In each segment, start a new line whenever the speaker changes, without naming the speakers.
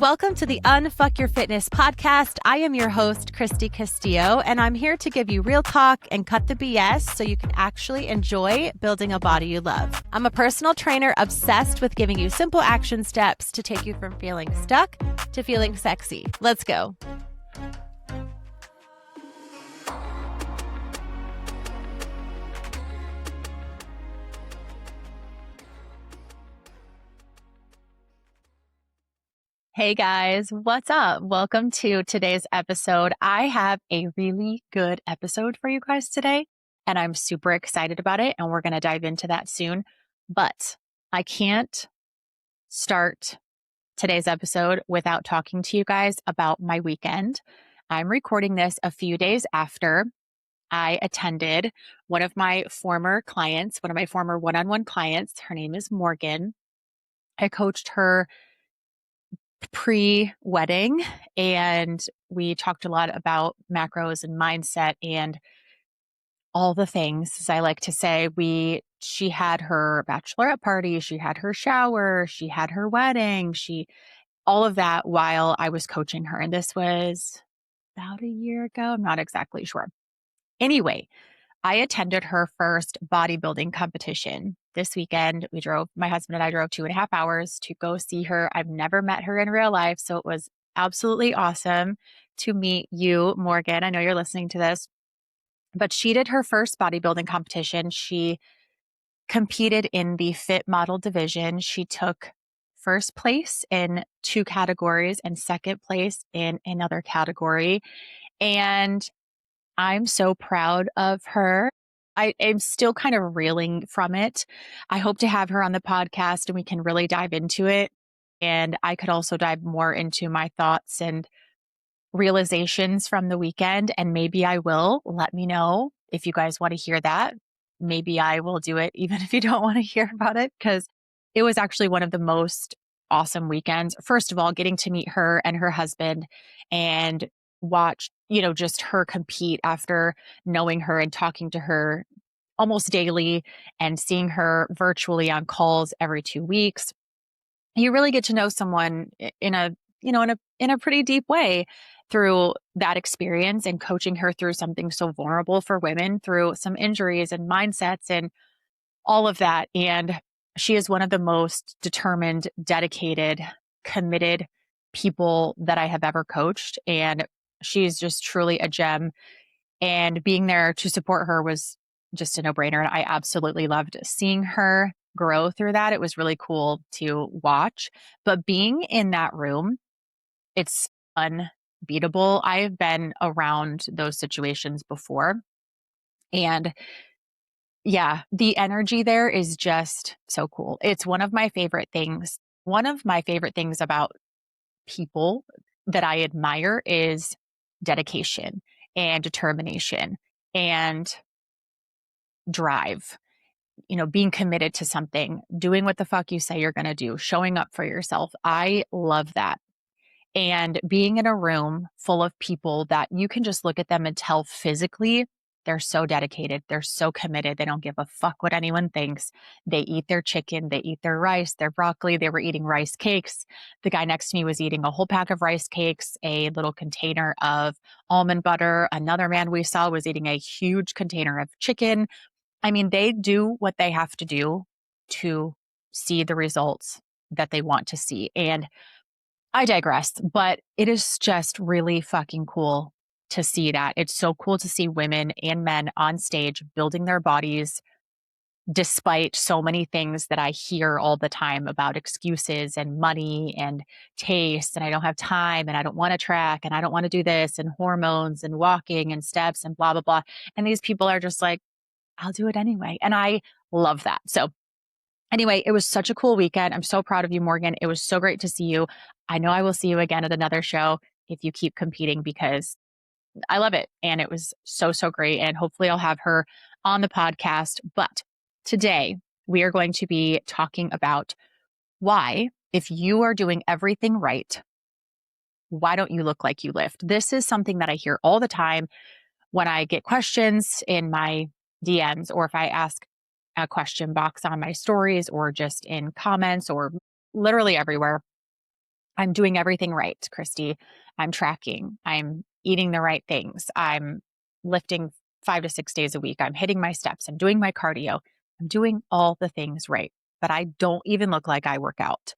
Welcome to the Unfuck Your Fitness podcast. I am your host, Christy Castillo, and I'm here to give you real talk and cut the BS so you can actually enjoy building a body you love. I'm a personal trainer obsessed with giving you simple action steps to take you from feeling stuck to feeling sexy. Let's go. Hey guys, what's up? Welcome to today's episode. I have a really good episode for you guys today, and I'm super excited about it, and we're going to dive into that soon. But I can't start today's episode without talking to you guys about my weekend. I'm recording this a few days after I attended one of my former clients, one of my former one-on-one clients. Her name is Morgan. I coached her pre-wedding, and we talked a lot about macros and mindset and all the things. As I like to say, she had her bachelorette party, she had her shower, she had her wedding, all of that while I was coaching her. And this was about a year ago. I'm not exactly sure. Anyway, I attended her first bodybuilding competition this weekend. My husband and I drove 2.5 hours to go see her. I've never met her in real life, so it was absolutely awesome to meet you, Morgan. I know you're listening to this, but she did her first bodybuilding competition. She competed in the fit model division. She took first place in 2 categories and second place in another category. And I'm so proud of her. I am still kind of reeling from it. I hope to have her on the podcast and we can really dive into it. And I could also dive more into my thoughts and realizations from the weekend. And maybe I will. Let me know if you guys want to hear that. Maybe I will do it even if you don't want to hear about it, because it was actually one of the most awesome weekends. First of all, getting to meet her and her husband and watch, just her compete after knowing her and talking to her almost daily and seeing her virtually on calls every 2 weeks. You really get to know someone in a pretty deep way through that experience, and coaching her through something so vulnerable for women, through some injuries and mindsets and all of that. And she is one of the most determined, dedicated, committed people that I have ever coached. And she's just truly a gem. And being there to support her was just a no-brainer. And I absolutely loved seeing her grow through that. It was really cool to watch. But being in that room, it's unbeatable. I've been around those situations before. And yeah, the energy there is just so cool. It's one of my favorite things. One of my favorite things about people that I admire is dedication and determination and drive. Being committed to something, doing what the fuck you say you're going to do, showing up for yourself. I love that. And being in a room full of people that you can just look at them and tell physically they're so dedicated. They're so committed. They don't give a fuck what anyone thinks. They eat their chicken. They eat their rice, their broccoli. They were eating rice cakes. The guy next to me was eating a whole pack of rice cakes, a little container of almond butter. Another man we saw was eating a huge container of chicken. I mean, they do what they have to do to see the results that they want to see. And I digress, but it is just really fucking cool to see that. It's so cool to see women and men on stage building their bodies despite so many things that I hear all the time about excuses and money and taste, and I don't have time, and I don't want to track, and I don't want to do this, and hormones and walking and steps and blah, blah, blah. And these people are just like, I'll do it anyway. And I love that. So anyway, it was such a cool weekend. I'm so proud of you, Morgan. It was so great to see you. I know I will see you again at another show if you keep competing, because I love it. And it was so, so great. And hopefully I'll have her on the podcast. But today we are going to be talking about why, if you are doing everything right, why don't you look like you lift? This is something that I hear all the time when I get questions in my DMs, or if I ask a question box on my stories, or just in comments, or literally everywhere. I'm doing everything right, Christy. I'm tracking. I'm eating the right things. I'm lifting 5 to 6 days a week. I'm hitting my steps. I'm doing my cardio. I'm doing all the things right, but I don't even look like I work out.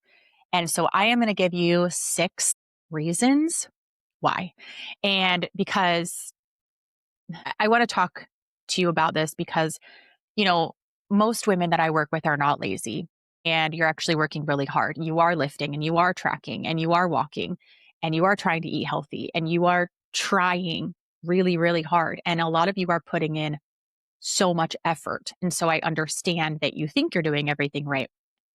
And so I am going to give you 6 reasons why. And because I want to talk to you about this because, you know, most women that I work with are not lazy, and you're actually working really hard. You are lifting and you are tracking and you are walking and you are trying to eat healthy and you are trying really, really hard. And a lot of you are putting in so much effort. And so I understand that you think you're doing everything right,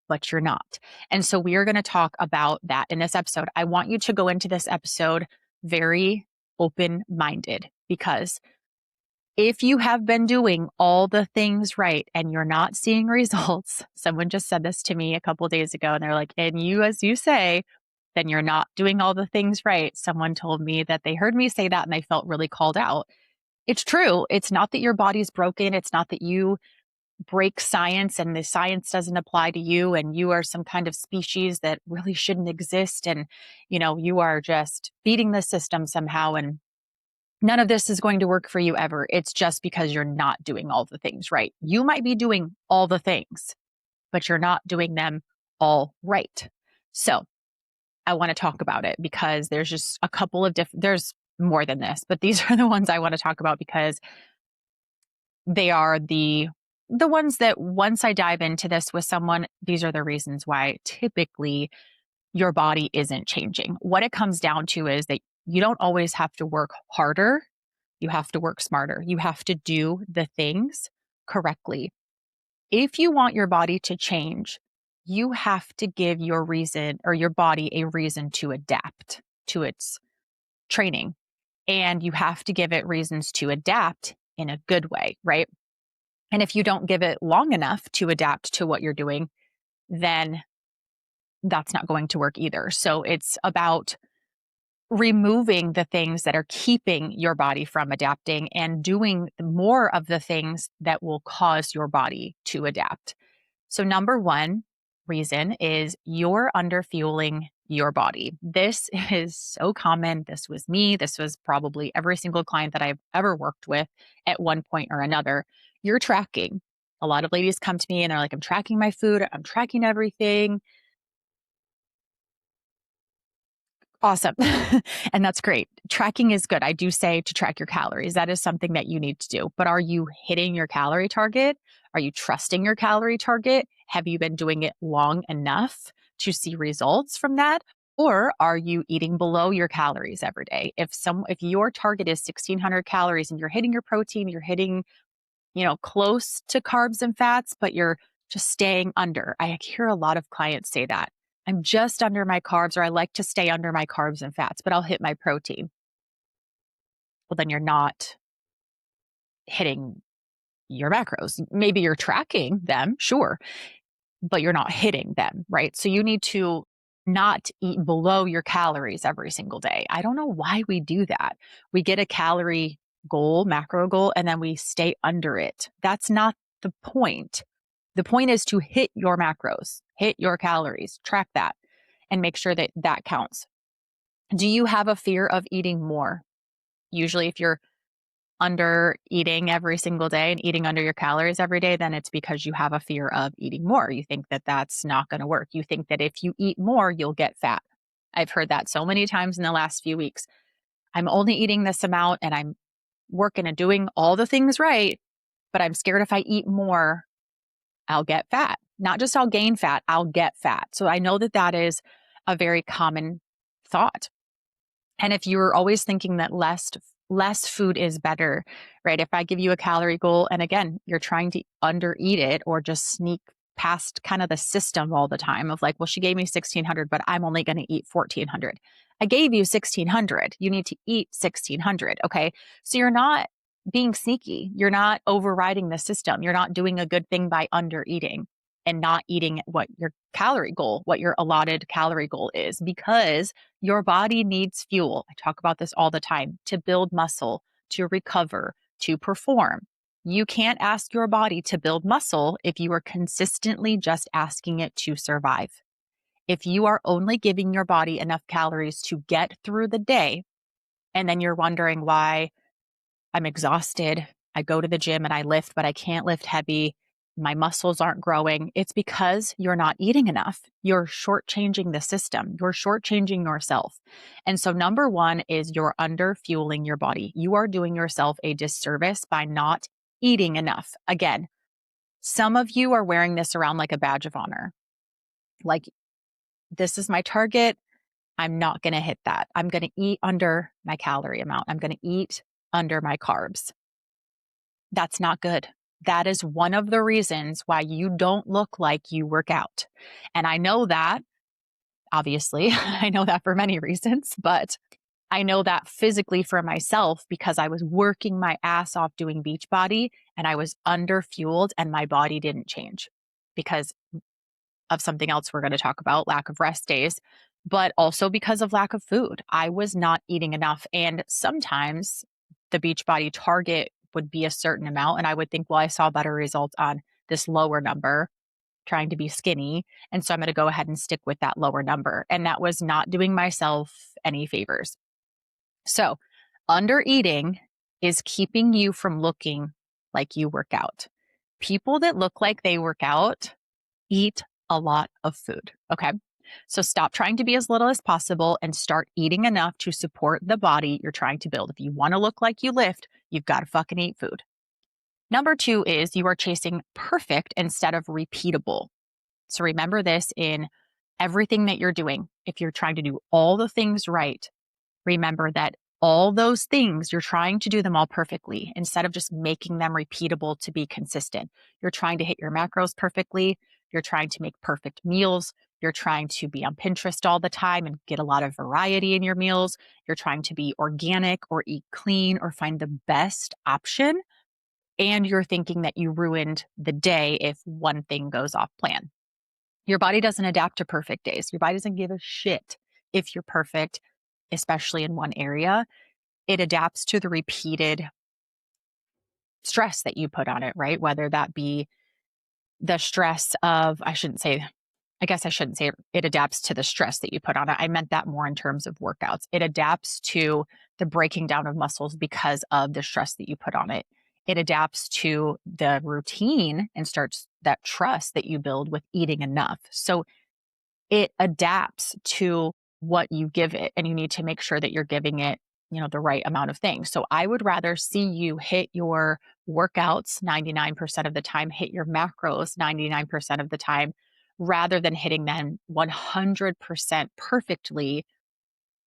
but you're not. And so we are going to talk about that in this episode. I want you to go into this episode very open minded because if you have been doing all the things right and you're not seeing results, someone just said this to me a couple of days ago and they're like, and you, as you say, then you're not doing all the things right. Someone told me that they heard me say that and they felt really called out. It's true. It's not that your body's broken. It's not that you break science and the science doesn't apply to you and you are some kind of species that really shouldn't exist. And, you are just beating the system somehow. And none of this is going to work for you ever. It's just because you're not doing all the things right. You might be doing all the things, but you're not doing them all right. So I want to talk about it because there's just a couple of there's more than this, but these are the ones I want to talk about because they are the ones that once I dive into this with someone, these are the reasons why typically your body isn't changing. What it comes down to is that you don't always have to work harder. You have to work smarter. You have to do the things correctly. If you want your body to change, you have to give your reason or your body a reason to adapt to its training. And you have to give it reasons to adapt in a good way, right? And if you don't give it long enough to adapt to what you're doing, then that's not going to work either. So it's about removing the things that are keeping your body from adapting and doing more of the things that will cause your body to adapt. So, number one reason is you're underfueling your body. This is so common. This was me. This was probably every single client that I've ever worked with at one point or another. You're tracking. A lot of ladies come to me and they're like, I'm tracking my food, I'm tracking everything. Awesome. And that's great. Tracking is good. I do say to track your calories. That is something that you need to do. But are you hitting your calorie target? Are you trusting your calorie target? Have you been doing it long enough to see results from that? Or are you eating below your calories every day? If your target is 1600 calories and you're hitting your protein, you're hitting close to carbs and fats, but you're just staying under. I hear a lot of clients say that. I'm just under my carbs, or I like to stay under my carbs and fats, but I'll hit my protein. Well, then you're not hitting your macros. Maybe you're tracking them, sure, but you're not hitting them, right? So you need to not eat below your calories every single day. I don't know why we do that. We get a calorie goal, macro goal, and then we stay under it. That's not the point. The point is to hit your macros, hit your calories, track that, and make sure that that counts. Do you have a fear of eating more? Usually, if you're under eating every single day and eating under your calories every day, then it's because you have a fear of eating more. You think that that's not going to work. You think that if you eat more, you'll get fat. I've heard that so many times in the last few weeks. I'm only eating this amount and I'm working and doing all the things right, but I'm scared if I eat more, I'll get fat. Not just I'll gain fat, I'll get fat. So I know that that is a very common thought. And if you're always thinking that less food is better, right? If I give you a calorie goal and again, you're trying to under eat it or just sneak past kind of the system all the time of like, well, she gave me 1600, but I'm only going to eat 1400. I gave you 1600. You need to eat 1600. Okay. So you're not being sneaky. You're not overriding the system. You're not doing a good thing by under eating and not eating what your calorie goal, what your allotted calorie goal is, because your body needs fuel. I talk about this all the time to build muscle, to recover, to perform. You can't ask your body to build muscle if you are consistently just asking it to survive. If you are only giving your body enough calories to get through the day, and then you're wondering why I'm exhausted, I go to the gym and I lift, but I can't lift heavy, my muscles aren't growing, it's because you're not eating enough. You're shortchanging the system. You're shortchanging yourself. And so number one is you're under fueling your body. You are doing yourself a disservice by not eating enough. Again, some of you are wearing this around like a badge of honor. Like, this is my target. I'm not going to hit that. I'm going to eat under my calorie amount. I'm going to eat under my carbs. That's not good. That is one of the reasons why you don't look like you work out. And I know that, obviously, I know that for many reasons, but I know that physically for myself because I was working my ass off doing Beachbody and I was under fueled and my body didn't change because of something else we're going to talk about, lack of rest days, but also because of lack of food. I was not eating enough. And sometimes the Beachbody target would be a certain amount. And I would think, well, I saw better results on this lower number trying to be skinny. And so I'm going to go ahead and stick with that lower number. And that was not doing myself any favors. So under eating is keeping you from looking like you work out. People that look like they work out eat a lot of food. Okay. So stop trying to be as little as possible and start eating enough to support the body you're trying to build. If you want to look like you lift, you've got to fucking eat food. Number two is you are chasing perfect instead of repeatable. So remember this in everything that you're doing. If you're trying to do all the things right, remember that all those things, you're trying to do them all perfectly instead of just making them repeatable to be consistent. You're trying to hit your macros perfectly. You're trying to make perfect meals. You're trying to be on Pinterest all the time and get a lot of variety in your meals. You're trying to be organic or eat clean or find the best option. And you're thinking that you ruined the day if one thing goes off plan. Your body doesn't adapt to perfect days. Your body doesn't give a shit if you're perfect, especially in one area. It adapts to the repeated stress that you put on it, right? Whether that be the stress of, I guess I shouldn't say it adapts to the stress that you put on it. I meant that more in terms of workouts. It adapts to the breaking down of muscles because of the stress that you put on it. It adapts to the routine and starts that trust that you build with eating enough. So it adapts to what you give it, and you need to make sure that you're giving it, the right amount of things. So I would rather see you hit your workouts 99% of the time, hit your macros 99% of the time, rather than hitting them 100% perfectly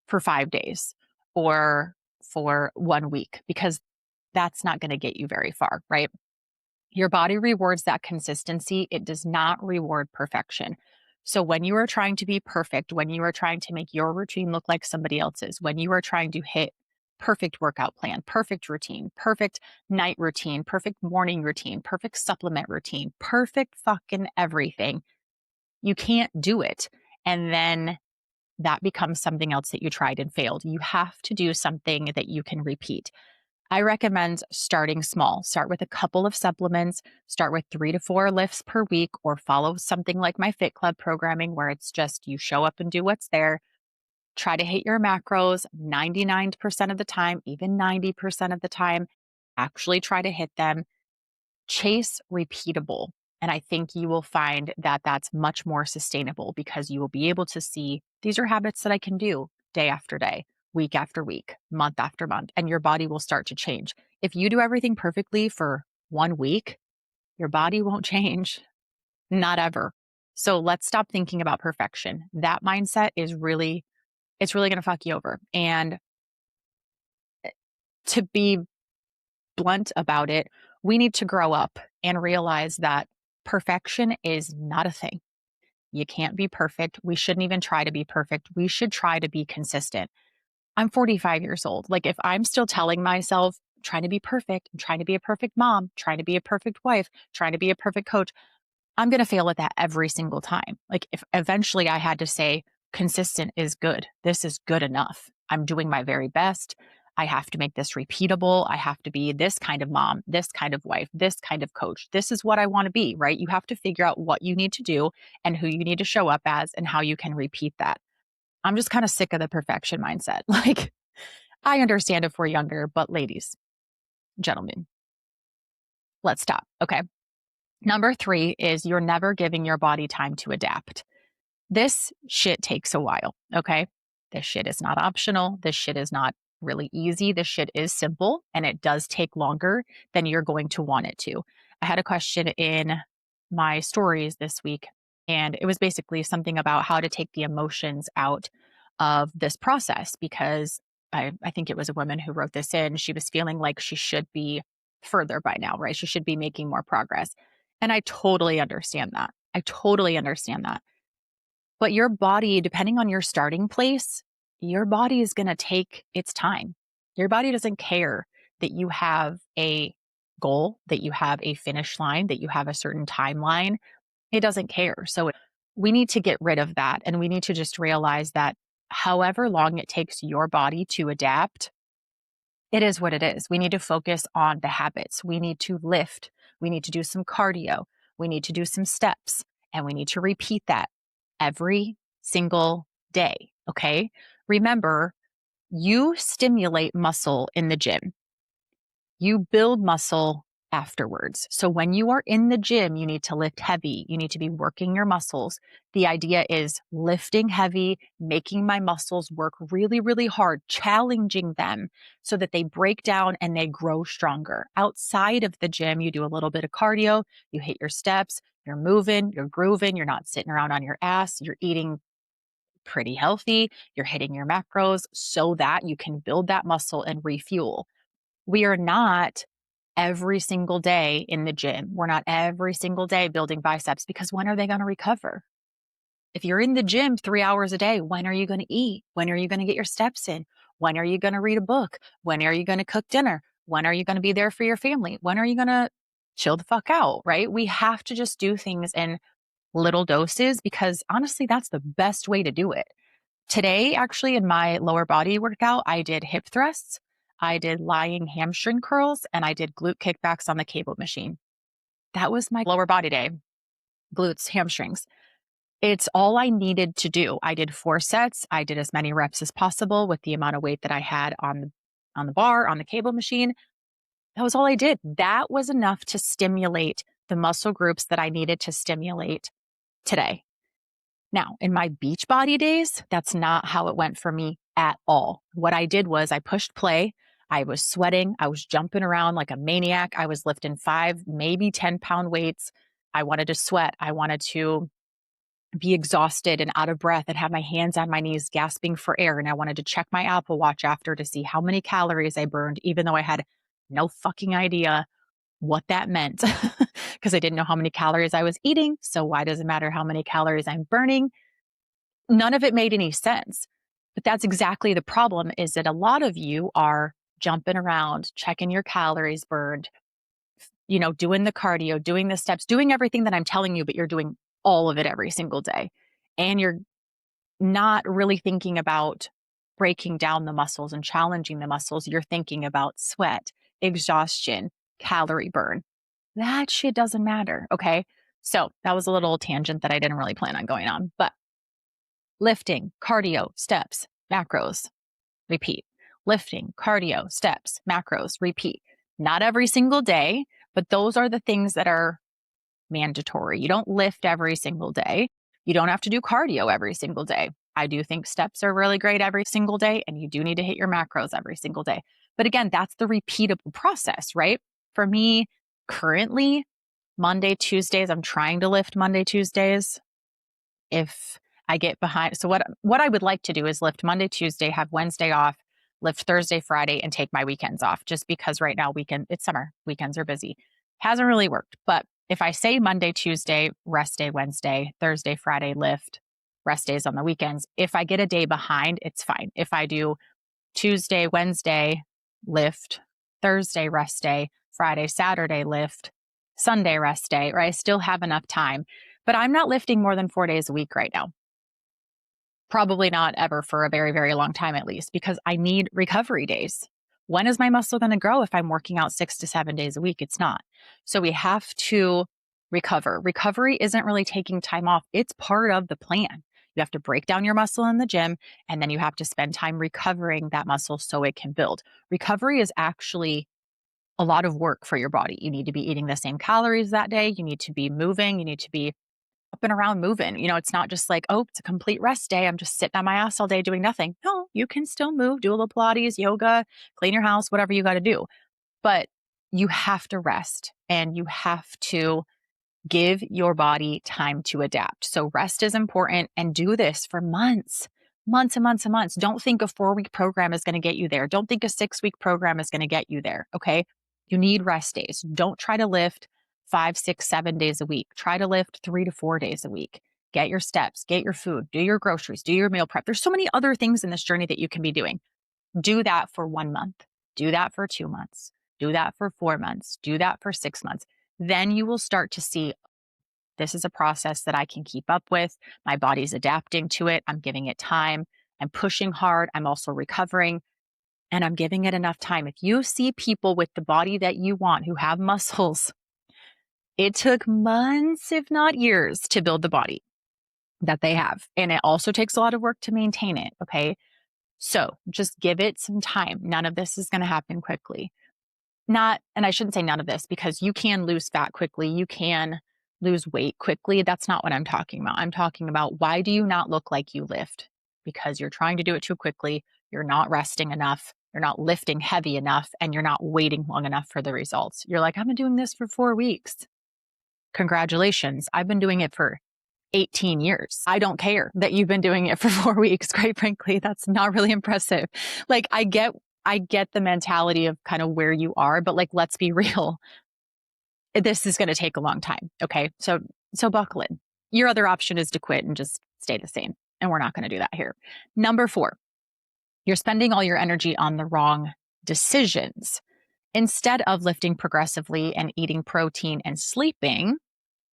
for 5 days or for 1 week, because that's not going to get you very far, right? Your body rewards that consistency. It does not reward perfection. So when you are trying to be perfect, when you are trying to make your routine look like somebody else's, when you are trying to hit perfect workout plan, perfect routine, perfect night routine, perfect morning routine, perfect supplement routine, perfect fucking everything, you can't do it. And then that becomes something else that you tried and failed. You have to do something that you can repeat. I recommend starting small. Start with a couple of supplements, start with 3 to 4 lifts per week, or follow something like my Fit Club programming where it's just you show up and do what's there. Try to hit your macros 99% of the time, even 90% of the time. Actually try to hit them. Chase repeatable. And I think you will find that that's much more sustainable because you will be able to see these are habits that I can do day after day, week after week, month after month, and your body will start to change. If you do everything perfectly for 1 week, your body won't change, not ever. So let's stop thinking about perfection. That mindset it's really going to fuck you over. And to be blunt about it, we need to grow up and realize that perfection is not a thing. You can't be perfect. We shouldn't even try to be perfect. We should try to be consistent. I'm 45 years old. Like, if I'm still telling myself, trying to be perfect, I'm trying to be a perfect mom, trying to be a perfect wife, trying to be a perfect coach, I'm going to fail at that every single time. Like, if eventually I had to say, consistent is good. This is good enough. I'm doing my very best. I have to make this repeatable. I have to be this kind of mom, this kind of wife, this kind of coach. This is what I want to be, right? You have to figure out what you need to do and who you need to show up as and how you can repeat that. I'm just kind of sick of the perfection mindset. Like, I understand if we're younger, but ladies, gentlemen, let's stop. Okay. Number 3 is you're never giving your body time to adapt. This shit takes a while. Okay. This shit is not optional. This shit is not really easy. This shit is simple and it does take longer than you're going to want it to. I had a question in my stories this week, and it was basically something about how to take the emotions out of this process because I think it was a woman who wrote this in. She was feeling like she should be further by now, right? She should be making more progress. And I totally understand that. I totally understand that. But your body, depending on your starting place, your body is going to take its time. Your body doesn't care that you have a goal, that you have a finish line, that you have a certain timeline. It doesn't care. So we need to get rid of that. And we need to just realize that however long it takes your body to adapt, it is what it is. We need to focus on the habits. We need to lift. We need to do some cardio. We need to do some steps. And we need to repeat that every single day. Okay. Remember, you stimulate muscle in the gym. You build muscle afterwards. So when you are in the gym, you need to lift heavy. You need to be working your muscles. The idea is lifting heavy, making my muscles work really, really hard, challenging them so that they break down and they grow stronger. Outside of the gym, you do a little bit of cardio, you hit your steps, you're moving, you're grooving, you're not sitting around on your ass, you're eating pretty healthy, you're hitting your macros so that you can build that muscle and refuel. We are not every single day in the gym. We're not every single day building biceps because when are they going to recover? If you're in the gym 3 hours a day, when are you going to eat? When are you going to get your steps in? When are you going to read a book? When are you going to cook dinner? When are you going to be there for your family? When are you going to chill the fuck out, right? We have to just do things in little doses because honestly, that's the best way to do it. Today, actually, in my lower body workout, I did hip thrusts, I did lying hamstring curls, and I did glute kickbacks on the cable machine. That was my lower body day, glutes, hamstrings. It's all I needed to do. I did 4 sets. I did as many reps as possible with the amount of weight that I had on the bar, on the cable machine. That was all I did. That was enough to stimulate the muscle groups that I needed to stimulate today. Now, in my beach body days, that's not how it went for me at all. What I did was I pushed play. I was sweating. I was jumping around like a maniac. I was lifting 5, maybe 10-pound weights. I wanted to sweat. I wanted to be exhausted and out of breath and have my hands on my knees gasping for air. And I wanted to check my Apple Watch after to see how many calories I burned, even though I had no fucking idea what that meant because I didn't know how many calories I was eating. So why does it matter how many calories I'm burning? None of it made any sense. But that's exactly the problem is that a lot of you are jumping around, checking your calories burned, doing the cardio, doing the steps, doing everything that I'm telling you, but you're doing all of it every single day. And you're not really thinking about breaking down the muscles and challenging the muscles. You're thinking about sweat, exhaustion, calorie burn. That shit doesn't matter. Okay. So that was a little tangent that I didn't really plan on going on, but lifting, cardio, steps, macros, repeat. Lifting, cardio, steps, macros, repeat. Not every single day, but those are the things that are mandatory. You don't lift every single day. You don't have to do cardio every single day. I do think steps are really great every single day, and you do need to hit your macros every single day. But again, that's the repeatable process, right? For me, currently, Monday, Tuesdays, I'm trying to lift Monday, Tuesdays. If I get behind, so what I would like to do is lift Monday, Tuesday, have Wednesday off, lift Thursday, Friday, and take my weekends off. Just because right now it's summer, weekends are busy. Hasn't really worked, but if I say Monday, Tuesday, rest day, Wednesday, Thursday, Friday, lift, rest days on the weekends, if I get a day behind, it's fine. If I do Tuesday, Wednesday, lift, Thursday, rest day, Friday, Saturday, lift, Sunday, rest day, right? I still have enough time, but I'm not lifting more than 4 days a week right now. Probably not ever for a very, very long time, at least, because I need recovery days. When is my muscle going to grow if I'm working out 6 to 7 days a week? It's not. So we have to recover. Recovery isn't really taking time off. It's part of the plan. You have to break down your muscle in the gym, and then you have to spend time recovering that muscle so it can build. Recovery is actually a lot of work for your body. You need to be eating the same calories that day. You need to be moving. You need to be up and around moving. It's not just like, oh, it's a complete rest day. I'm just sitting on my ass all day doing nothing. No, you can still move, do a little Pilates, yoga, clean your house, whatever you got to do. But you have to rest and you have to give your body time to adapt. So rest is important, and do this for months, months and months and months. Don't think a 4-week program is going to get you there. Don't think a 6-week program is going to get you there. Okay. You need rest days. Don't try to lift 5, 6, 7 days a week. Try to lift 3 to 4 days a week. Get your steps, get your food, do your groceries, do your meal prep. There's so many other things in this journey that you can be doing. Do that for 1 month. Do that for 2 months. Do that for 4 months. Do that for 6 months. Then you will start to see, this is a process that I can keep up with. My body's adapting to it. I'm giving it time. I'm pushing hard. I'm also recovering, and I'm giving it enough time. If you see people with the body that you want who have muscles, it took months, if not years, to build the body that they have. And it also takes a lot of work to maintain it. Okay. So just give it some time. None of this is going to happen quickly. And I shouldn't say none of this, because you can lose fat quickly. You can lose weight quickly. That's not what I'm talking about. I'm talking about, why do you not look like you lift? Because you're trying to do it too quickly. You're not resting enough. You're not lifting heavy enough, and you're not waiting long enough for the results. You're like, I've been doing this for 4 weeks. Congratulations. I've been doing it for 18 years. I don't care that you've been doing it for 4 weeks. Quite frankly, that's not really impressive. Like, I get the mentality of kind of where you are, but like, let's be real. This is going to take a long time. Okay. So buckle in. Your other option is to quit and just stay the same. And we're not going to do that here. Number 4, you're spending all your energy on the wrong decisions. Instead of lifting progressively and eating protein and sleeping,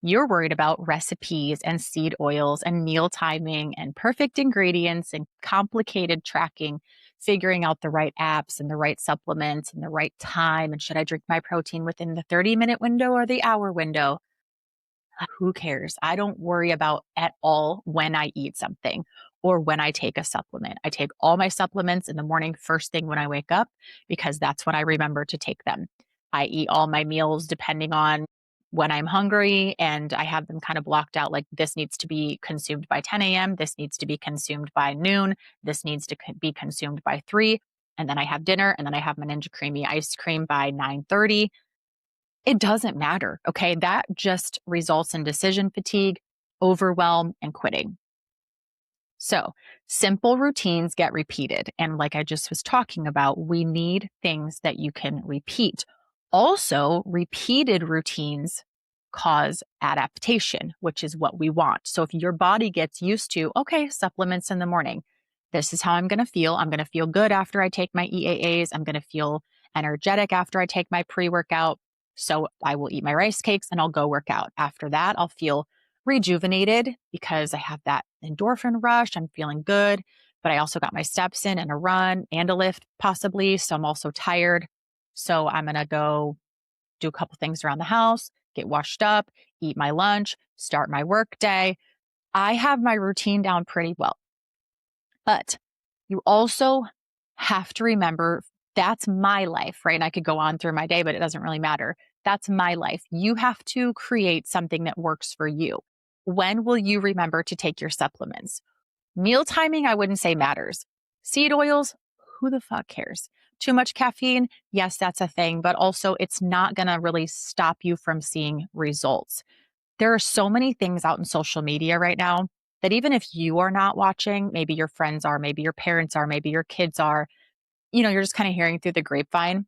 you're worried about recipes and seed oils and meal timing and perfect ingredients and complicated tracking, figuring out the right apps and the right supplements and the right time. And should I drink my protein within the 30-minute window or the hour window? Who cares? I don't worry about at all when I eat something or when I take a supplement. I take all my supplements in the morning, first thing when I wake up, because that's when I remember to take them. I eat all my meals depending on when I'm hungry, and I have them kind of blocked out. Like, this needs to be consumed by 10 a.m. This needs to be consumed by noon. This needs to be consumed by 3. And then I have dinner, and then I have my Ninja Creamy ice cream by 9:30. It doesn't matter. Okay. That just results in decision fatigue, overwhelm, and quitting. So simple routines get repeated. And like I just was talking about, we need things that you can repeat. Also, repeated routines cause adaptation, which is what we want. So if your body gets used to, okay, supplements in the morning, this is how I'm going to feel. I'm going to feel good after I take my EAAs. I'm going to feel energetic after I take my pre-workout. So I will eat my rice cakes and I'll go work out. After that, I'll feel rejuvenated because I have that endorphin rush. I'm feeling good, but I also got my steps in and a run and a lift possibly. So I'm also tired. So I'm going to go do a couple things around the house, get washed up, eat my lunch, start my work day. I have my routine down pretty well. But you also have to remember, that's my life, right? And I could go on through my day, but it doesn't really matter. That's my life. You have to create something that works for you. When will you remember to take your supplements? Meal timing, I wouldn't say matters. Seed oils, who the fuck cares? Too much caffeine? Yes, that's a thing, but also it's not going to really stop you from seeing results. There are so many things out in social media right now that even if you are not watching, maybe your friends are, maybe your parents are, maybe your kids are, you're just kind of hearing through the grapevine.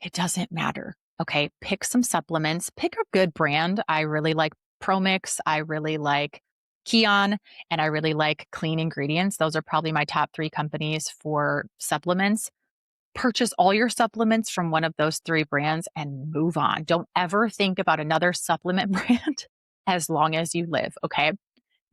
It doesn't matter. Okay. Pick some supplements, pick a good brand. I really like ProMix. I really like Kion, and I really like Clean Ingredients. Those are probably my top 3 companies for supplements. Purchase all your supplements from one of those 3 brands and move on. Don't ever think about another supplement brand as long as you live. Okay.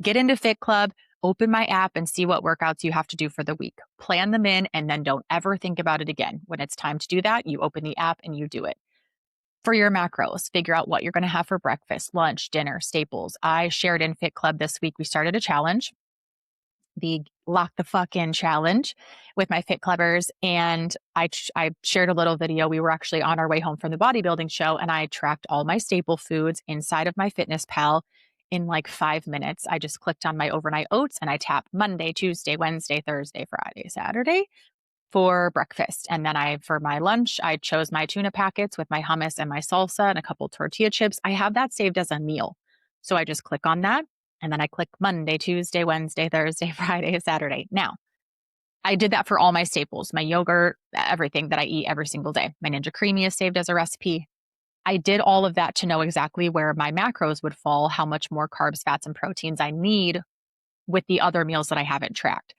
Get into Fit Club, Open my app and see what workouts you have to do for the week. Plan them in and then don't ever think about it again. When it's time to do that, you open the app and you do it. For your macros, figure out what you're going to have for breakfast, lunch, dinner, staples. I shared in Fit Club this week. We started a challenge, the Lock the Fuck In challenge with my Fit Clubbers. And I shared a little video. We were actually on our way home from the bodybuilding show, and I tracked all my staple foods inside of my Fitness Pal in like 5 minutes. I just clicked on my overnight oats and I tapped Monday, Tuesday, Wednesday, Thursday, Friday, Saturday for breakfast. And then for my lunch, I chose my tuna packets with my hummus and my salsa and a couple tortilla chips. I have that saved as a meal. So I just click on that. And then I click Monday, Tuesday, Wednesday, Thursday, Friday, Saturday. Now, I did that for all my staples, my yogurt, everything that I eat every single day. My Ninja Creamy is saved as a recipe. I did all of that to know exactly where my macros would fall, how much more carbs, fats, and proteins I need with the other meals that I haven't tracked.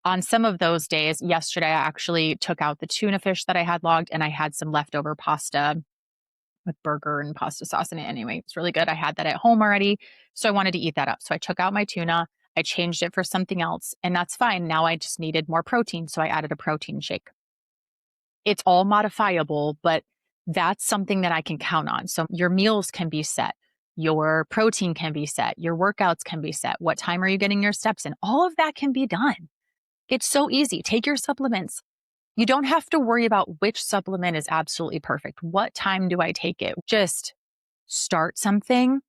On some of those days, yesterday, I actually took out the tuna fish that I had logged, and I had some leftover pasta with burger and pasta sauce in it anyway. It's really good. I had that at home already, so I wanted to eat that up. So I took out my tuna, I changed it for something else, and that's fine. Now I just needed more protein, so I added a protein shake. It's all modifiable, but that's something that I can count on. So your meals can be set. Your protein can be set. Your workouts can be set. What time are you getting your steps in? All of that can be done. It's so easy. Take your supplements. You don't have to worry about which supplement is absolutely perfect. What time do I take it? Just start something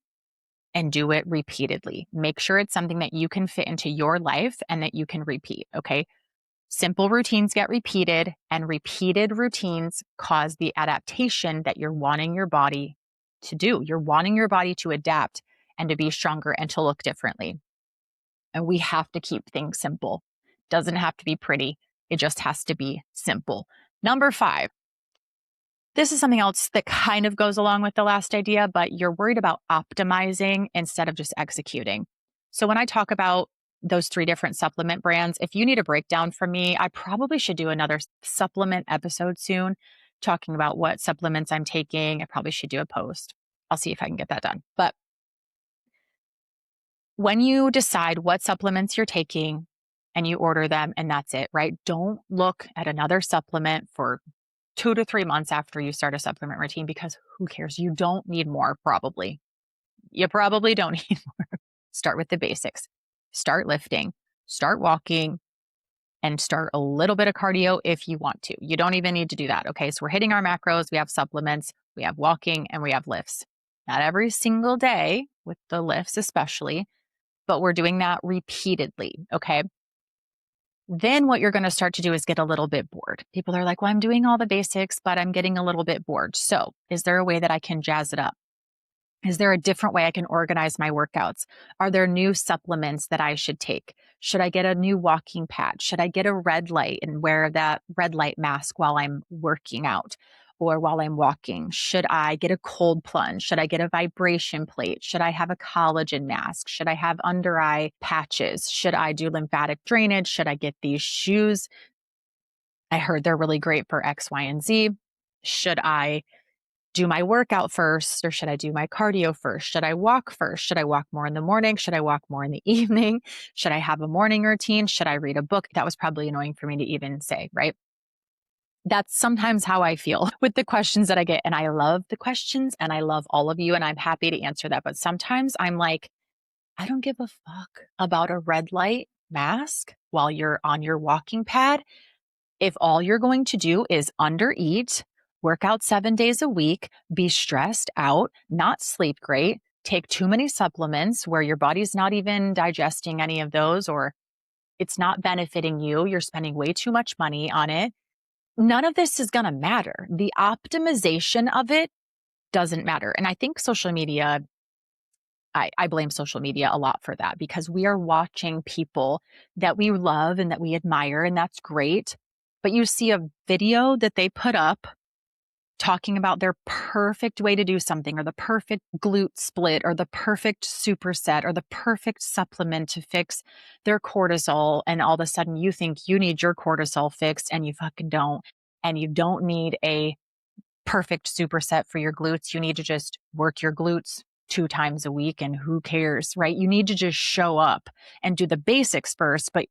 and do it repeatedly. Make sure it's something that you can fit into your life and that you can repeat. Okay. Simple routines get repeated, and repeated routines cause the adaptation that you're wanting your body to do. You're wanting your body to adapt and to be stronger and to look differently. And we have to keep things simple. Doesn't have to be pretty. It just has to be simple. Number 5. This is something else that kind of goes along with the last idea, but you're worried about optimizing instead of just executing. So when I talk about those 3 different supplement brands, if you need a breakdown from me, I probably should do another supplement episode soon talking about what supplements I'm taking. I probably should do a post. I'll see if I can get that done. But when you decide what supplements you're taking and you order them and that's it, right? Don't look at another supplement for 2 to 3 months after you start a supplement routine, because who cares? You don't need more, probably. You probably don't need more. Start with the basics. Start lifting, start walking, and start a little bit of cardio if you want to. You don't even need to do that. Okay. So we're hitting our macros. We have supplements, we have walking, and we have lifts. Not every single day with the lifts, especially, but we're doing that repeatedly. Okay. Then what you're going to start to do is get a little bit bored. People are like, well, I'm doing all the basics, but I'm getting a little bit bored. So is there a way that I can jazz it up? Is there a different way I can organize my workouts? Are there new supplements that I should take? Should I get a new walking pad? Should I get a red light and wear that red light mask while I'm working out or while I'm walking? Should I get a cold plunge? Should I get a vibration plate? Should I have a collagen mask? Should I have under eye patches? Should I do lymphatic drainage? Should I get these shoes? I heard they're really great for X, Y, and Z. Should I do my workout first, or should I do my cardio first? Should I walk first? Should I walk more in the morning? Should I walk more in the evening? Should I have a morning routine? Should I read a book? That was probably annoying for me to even say, right? That's sometimes how I feel with the questions that I get. And I love the questions and I love all of you and I'm happy to answer that. But sometimes I'm like, I don't give a fuck about a red light mask while you're on your walking pad. If all you're going to do is undereat, work out 7 days a week, be stressed out, not sleep great, take too many supplements where your body's not even digesting any of those, or it's not benefiting you, you're spending way too much money on it, none of this is going to matter. The optimization of it doesn't matter. And I think social media, I blame social media a lot for that, because we are watching people that we love and that we admire, and that's great. But you see a video that they put up talking about their perfect way to do something, or the perfect glute split, or the perfect superset, or the perfect supplement to fix their cortisol. And all of a sudden you think you need your cortisol fixed and you fucking don't. And you don't need a perfect superset for your glutes. You need to just work your glutes 2 times a week and who cares, right? You need to just show up and do the basics first, but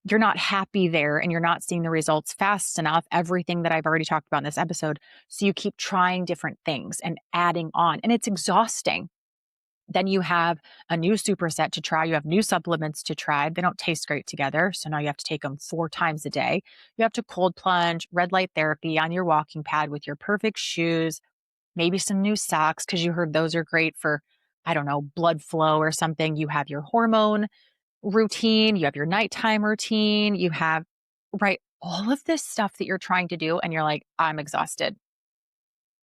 you're not happy there and you're not seeing the results fast enough, everything that I've already talked about in this episode. So you keep trying different things and adding on, and it's exhausting. Then you have a new superset to try. You have new supplements to try. They don't taste great together. So now you have to take them 4 times a day. You have to cold plunge, red light therapy on your walking pad with your perfect shoes, maybe some new socks because you heard those are great for, I don't know, blood flow or something. You have your hormone routine, you have your nighttime routine, you have, right, all of this stuff that you're trying to do. And you're like, I'm exhausted.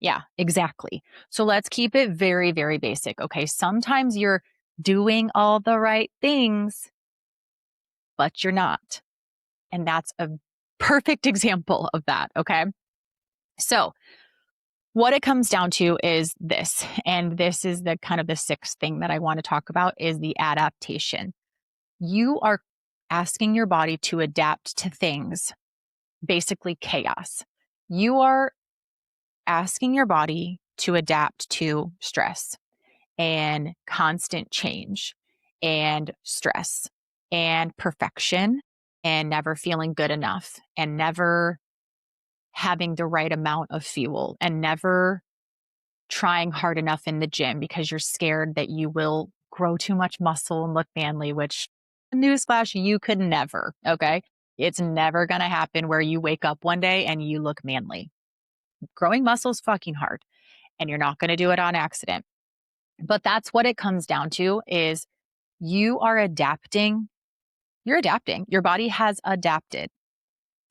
Yeah, exactly. So let's keep it very, very basic. Okay. Sometimes you're doing all the right things, but you're not. And that's a perfect example of that. Okay. So what it comes down to is this, and this is the kind of the sixth thing that I want to talk about is the adaptation. You are asking your body to adapt to things, basically chaos. You are asking your body to adapt to stress and constant change and stress and perfection and never feeling good enough and never having the right amount of fuel and never trying hard enough in the gym because you're scared that you will grow too much muscle and look manly, which, newsflash, you could never. Okay. It's never going to happen where you wake up one day and you look manly. Growing muscle is fucking hard and you're not going to do it on accident. But that's what it comes down to is you are adapting. You're adapting. Your body has adapted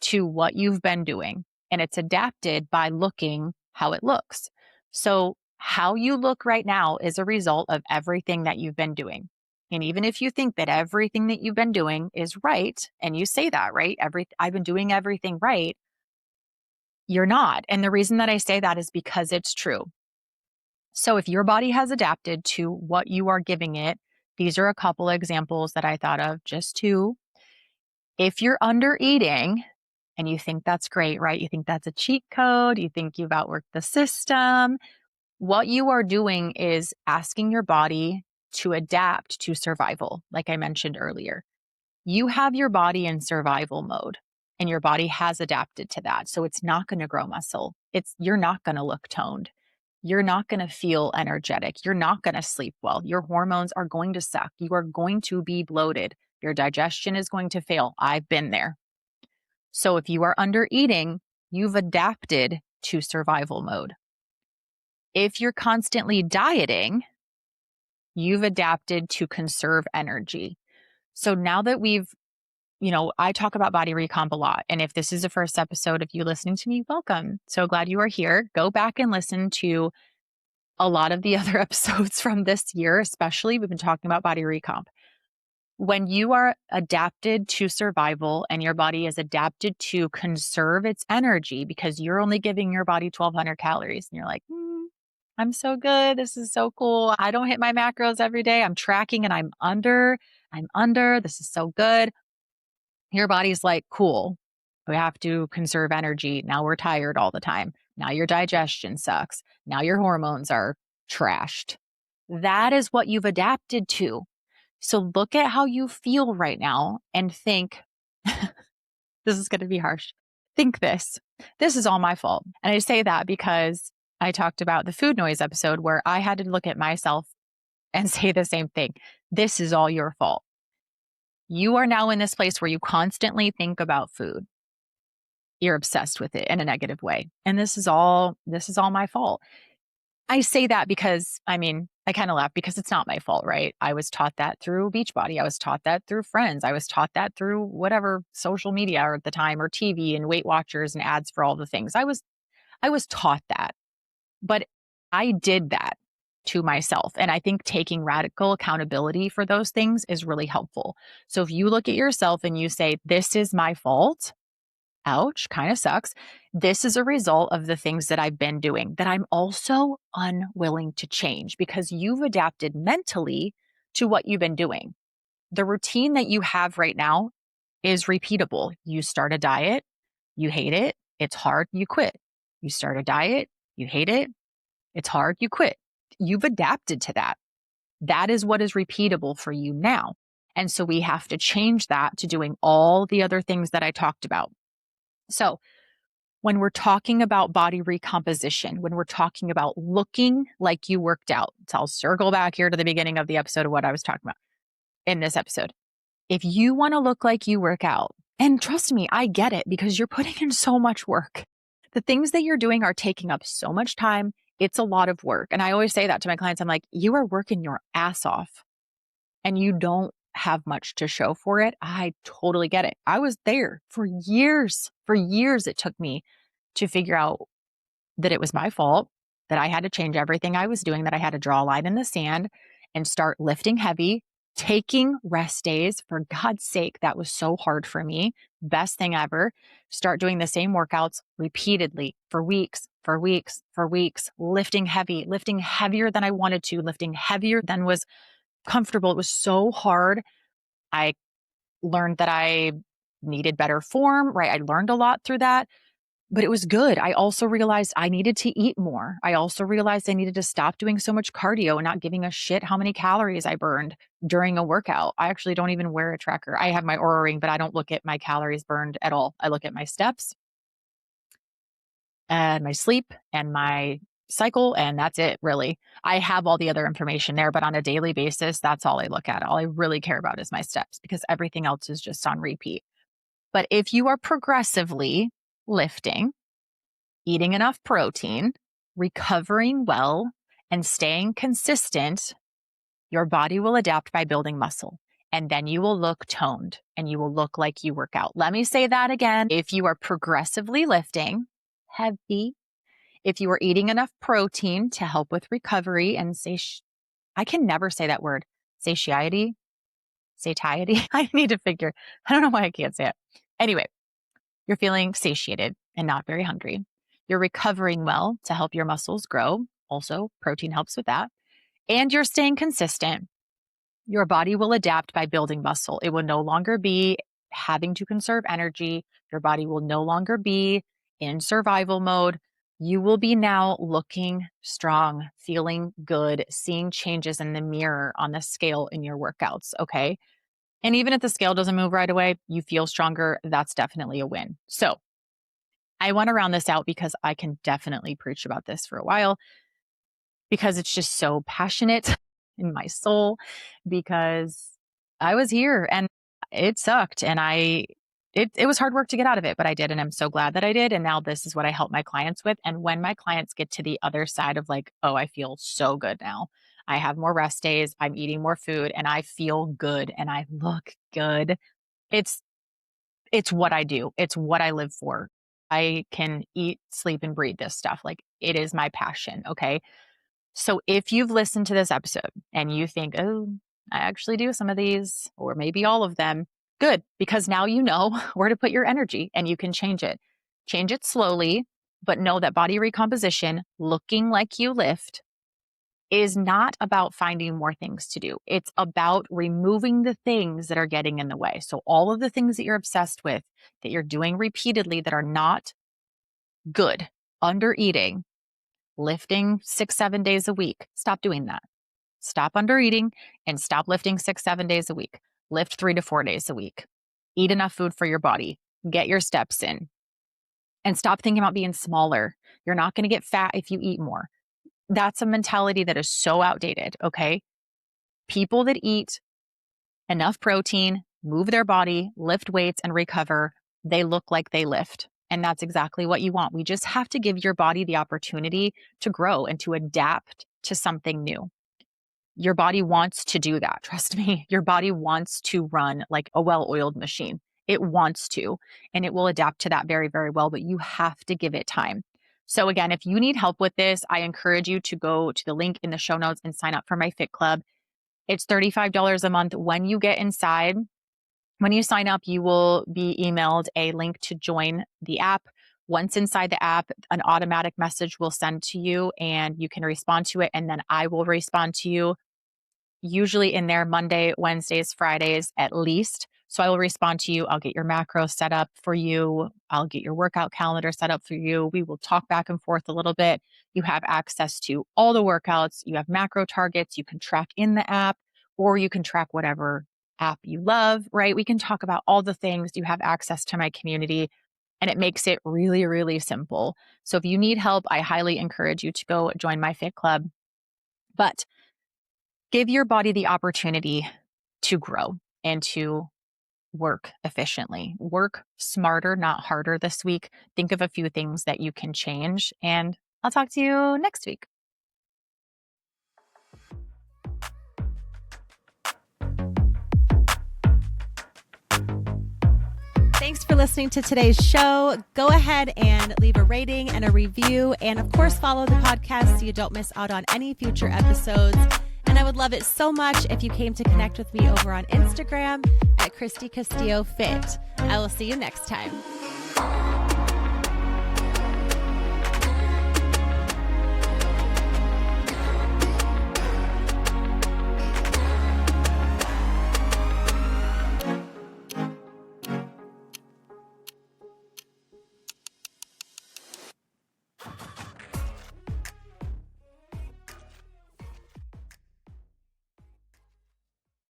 to what you've been doing, and it's adapted by looking how it looks. So how you look right now is a result of everything that you've been doing. And even if you think that everything that you've been doing is right, and you say that, right? I've been doing everything right, you're not. And the reason that I say that is because it's true. So if your body has adapted to what you are giving it, these are a couple examples that I thought of, just two. If you're under eating, and you think that's great, right? You think that's a cheat code. You think you've outworked the system. What you are doing is asking your body to adapt to survival, like I mentioned earlier. You have your body in survival mode and your body has adapted to that. So it's not going to grow muscle. You're not going to look toned. You're not going to feel energetic. You're not going to sleep well. Your hormones are going to suck. You are going to be bloated. Your digestion is going to fail. I've been there. So if you are under eating, you've adapted to survival mode. If you're constantly dieting, you've adapted to conserve energy. So now that I talk about body recomp a lot. And if this is the first episode of you listening to me, welcome. So glad you are here. Go back and listen to a lot of the other episodes from this year, especially we've been talking about body recomp. When you are adapted to survival and your body is adapted to conserve its energy because you're only giving your body 1,200 calories and you're like, I'm so good. This is so cool. I don't hit my macros every day. I'm tracking and I'm under. This is so good. Your body's like, cool. We have to conserve energy. Now we're tired all the time. Now your digestion sucks. Now your hormones are trashed. That is what you've adapted to. So look at how you feel right now and think, this is going to be harsh. Think this is all my fault. And I say that because I talked about the food noise episode where I had to look at myself and say the same thing. This is all your fault. You are now in this place where you constantly think about food. You're obsessed with it in a negative way. And this is all my fault. I say that because, I kind of laugh because it's not my fault, right? I was taught that through Beachbody. I was taught that through friends. I was taught that through whatever social media or at the time or TV and Weight Watchers and ads for all the things. I was taught that, but I did that to myself. And I think taking radical accountability for those things is really helpful. So if you look at yourself and you say, this is my fault, ouch, kind of sucks. This is a result of the things that I've been doing that I'm also unwilling to change because you've adapted mentally to what you've been doing. The routine that you have right now is repeatable. You start a diet, you hate it, it's hard, you quit. You start a diet, you hate it, it's hard, you quit. You've adapted to that. That is what is repeatable for you now. And so we have to change that to doing all the other things that I talked about. So when we're talking about body recomposition, when we're talking about looking like you worked out, so I'll circle back here to the beginning of the episode of what I was talking about in this episode. If you want to look like you work out, and trust me, I get it because you're putting in so much work. The things that you're doing are taking up so much time. It's a lot of work. And I always say that to my clients. I'm like, you are working your ass off and you don't have much to show for it. I totally get it. I was there for years. For years, it took me to figure out that it was my fault, that I had to change everything I was doing, that I had to draw a line in the sand and start lifting heavy, taking rest days. For God's sake, that was so hard for me. Best thing ever. Start doing the same workouts repeatedly for weeks, for weeks, for weeks, lifting heavy, lifting heavier than I wanted to, lifting heavier than was comfortable. It was so hard. I learned that I needed better form, right? I learned a lot through that. But it was good. I also realized I needed to eat more. I also realized I needed to stop doing so much cardio and not giving a shit how many calories I burned during a workout. I actually don't even wear a tracker. I have my Oura ring, but I don't look at my calories burned at all. I look at my steps and my sleep and my cycle, and that's it, really. I have all the other information there, but on a daily basis, that's all I look at. All I really care about is my steps because everything else is just on repeat. But if you are progressively lifting, eating enough protein, recovering well, and staying consistent, your body will adapt by building muscle. And then you will look toned and you will look like you work out. Let me say that again. If you are progressively lifting heavy, if you are eating enough protein to help with recovery and I can never say that word, satiety, satiety. I need to figure, I don't know why I can't say it. Anyway, you're feeling satiated and not very hungry. You're recovering well to help your muscles grow. Also, protein helps with that. And you're staying consistent. Your body will adapt by building muscle. It will no longer be having to conserve energy. Your body will no longer be in survival mode. You will be now looking strong, feeling good, seeing changes in the mirror on the scale in your workouts. Okay. And even if the scale doesn't move right away, you feel stronger. That's definitely a win. So I want to round this out because I can definitely preach about this for a while because it's just so passionate in my soul because I was here and it sucked and it was hard work to get out of it, but I did. And I'm so glad that I did. And now this is what I help my clients with. And when my clients get to the other side of like, oh, I feel so good now. I have more rest days. I'm eating more food and I feel good and I look good. It's it's what I do. It's what I live for. I can eat, sleep, and breathe this stuff. Like it is my passion. Okay. So if you've listened to this episode and you think, oh, I actually do some of these, or maybe all of them, good, because now you know where to put your energy and you can change it. Change it slowly, but know that body recomposition, looking like you lift, is not about finding more things to do. It's about removing the things that are getting in the way. So all of the things that you're obsessed with, that you're doing repeatedly that are not good, under eating, lifting 6-7 days a week, stop doing that. Stop under eating and stop lifting 6-7 days a week. Lift 3 to 4 days a week. Eat enough food for your body. Get your steps in and stop thinking about being smaller. You're not going to get fat if you eat more. That's a mentality that is so outdated. Okay. People that eat enough protein, move their body, lift weights, and recover, they look like they lift. And that's exactly what you want. We just have to give your body the opportunity to grow and to adapt to something new. Your body wants to do that. Trust me, your body wants to run like a well-oiled machine. It wants to, and it will adapt to that very, very well, but you have to give it time. So again, if you need help with this, I encourage you to go to the link in the show notes and sign up for my Fit Club. It's $35 a month. When you get inside, when you sign up, you will be emailed a link to join the app. Once inside the app, an automatic message will send to you and you can respond to it. And then I will respond to you usually in there Monday, Wednesdays, Fridays at least. So I will respond to you. I'll get your macro set up for you. I'll get your workout calendar set up for you. We will talk back and forth a little bit. You have access to all the workouts. You have macro targets. You can track in the app, or you can track whatever app you love, right? We can talk about all the things. You have access to my community, and it makes it really, really simple. So if you need help, I highly encourage you to go join my Fit Club. But give your body the opportunity to grow and to work efficiently. Work smarter, not harder this week. Think of a few things that you can change, and I'll talk to you next week.
Thanks for listening to today's show. Go ahead and leave a rating and a review. And of course, follow the podcast so you don't miss out on any future episodes. And I would love it so much if you came to connect with me over on Instagram at Christy Castillo Fit. I will see you next time.